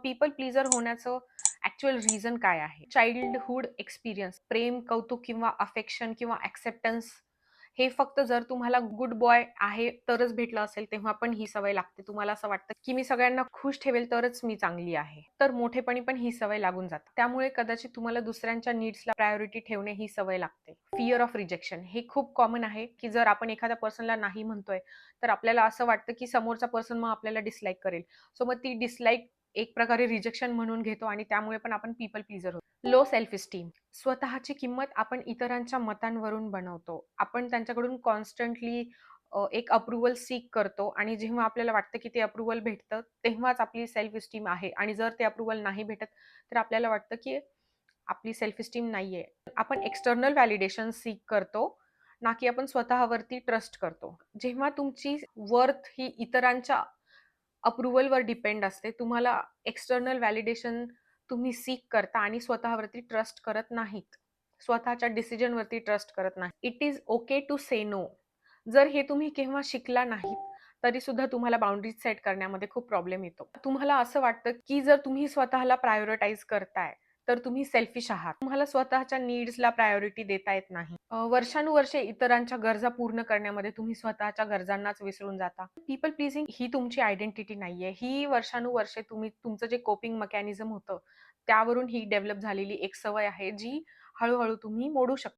People pleaser होण्याचं actual reason काय आहे? चाइल्डहूड एक्सपिरियन्स, प्रेम, कौतुक किंवा अफेक्शन किंवा ॲक्सेप्टन्स हे फक्त जर तुम्हाला गुड बॉय आहे तरच भेटलं असेल, तेव्हा पण ही सवय लागते. तुम्हाला असं वाटतं, की मी सगळ्यांना खुश ठेवेल तरच मी चांगली आहे. तर मोठेपणी पण ही सवय लागून जाते. त्यामुळे कदाचित तुम्हाला दुसऱ्यांच्या नीड्सला प्रायोरिटी ठेवणे ही सवय लागते. फिअर ऑफ रिजेक्शन हे खूप कॉमन आहे, की जर आपण एखाद्या पर्सनला नाही म्हणतोय, तर आपल्याला असं वाटतं, की समोरचा पर्सन मग आपल्याला डिसलाईक करेल. सो मग ती डिसलाईक एक प्रकारे रिजेक्शन म्हणून घेतो आणि त्यामुळे पण आपण पीपल प्लीजर होतो. लो सेल्फ इस्टीम, स्वतःची किंमत आपण इतरांच्या मतांवरून बनवतो. आपण त्यांच्याकडून कॉन्स्टंटली एक अप्रूव्हल सीक करतो आणि जेव्हा आपल्याला वाटतं की ते अप्रूव्हल भेटतं, तेव्हाच आपली सेल्फ इस्टीम आहे आणि जर ते अप्रूव्हल नाही भेटत, तर आपल्याला वाटतं की आपली सेल्फ इस्टीम नाहीये. आपण एक्सटर्नल व्हॅलिडेशन सीक करतो, ना की आपण स्वतःवरती ट्रस्ट करतो. जेव्हा तुमची वर्थ ही इतरांच्या अप्रूव्हलवर डिपेंड असते, तुम्हाला एक्सटर्नल व्हॅलिडेशन तुम्ही सीक करता आणि स्वतःवरती ट्रस्ट करत नाहीत. स्वतःच्या डिसिजनवरती ट्रस्ट करत नाही. It is okay to say no. जर हे तुम्ही केव्हा शिकला नाहीत, तरी सुद्धा तुम्हाला बाउंडरीज सेट करण्यामध्ये खूप प्रॉब्लेम येतो. तुम्हाला असं वाटतं, की जर तुम्ही स्वतःला प्रायोरिटाईज करताय, तर तुम्ही सेल्फिश आहात. तुम्हाला स्वतःच्या नीड्सला प्रायोरिटी देता येत नाही. वर्षानुवर्षे इतरांच्या गरजा पूर्ण करण्यामध्ये तुम्ही स्वतःच्या गरजांनाच विसरून जाता. पीपल प्लीजिंग ही तुमची आयडेंटिटी नाहीये. ही वर्षानुवर्षे तुम्ही तुमचं जे कोपिंग मेकॅनिझम होतं, त्यावरून ही डेव्हलप झालेली एक सवय आहे, जी हळू तुम्ही मोडू शकता.